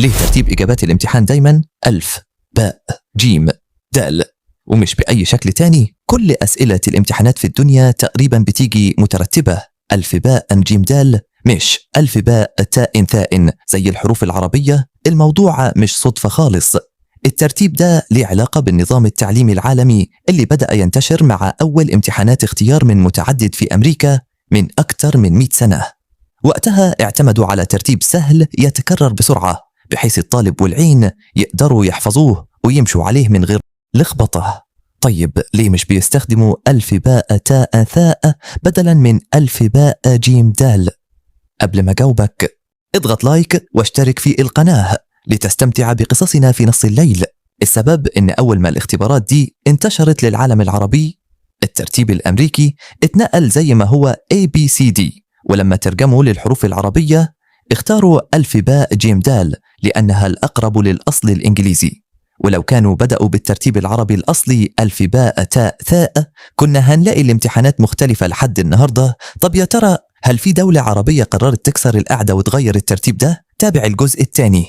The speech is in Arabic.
ليه ترتيب إجابات الامتحان دايما ألف باء جيم دال ومش بأي شكل تاني؟ كل أسئلة الامتحانات في الدنيا تقريبا بتيجي مترتبة ألف باء جيم دال، مش ألف باء تاء ثاء زي الحروف العربية. الموضوع مش صدفة خالص، الترتيب ده ليه علاقة بالنظام التعليمي العالمي اللي بدأ ينتشر مع أول امتحانات اختيار من متعدد في أمريكا من أكثر من 100 سنة. وقتها اعتمدوا على ترتيب سهل يتكرر بسرعة بحيث الطالب والعين يقدروا يحفظوه ويمشوا عليه من غير لخبطة. طيب ليه مش بيستخدموا ألف باء تاء ثاء بدلا من ألف باء جيم دال؟ قبل ما جاوبك اضغط لايك واشترك في القناة لتستمتع بقصصنا في نص الليل. السبب ان اول ما الاختبارات دي انتشرت للعالم العربي الترتيب الامريكي اتنقل زي ما هو ABCD، ولما ترجموا للحروف العربية اختاروا ألف باء جيم دال لأنها الأقرب للأصل الإنجليزي. ولو كانوا بدأوا بالترتيب العربي الأصلي ألف باء تاء ثاء كنا هنلاقي الامتحانات مختلفة لحد النهاردة. طب يا ترى هل في دولة عربية قررت تكسر القاعدة وتغير الترتيب ده؟ تابع الجزء الثاني.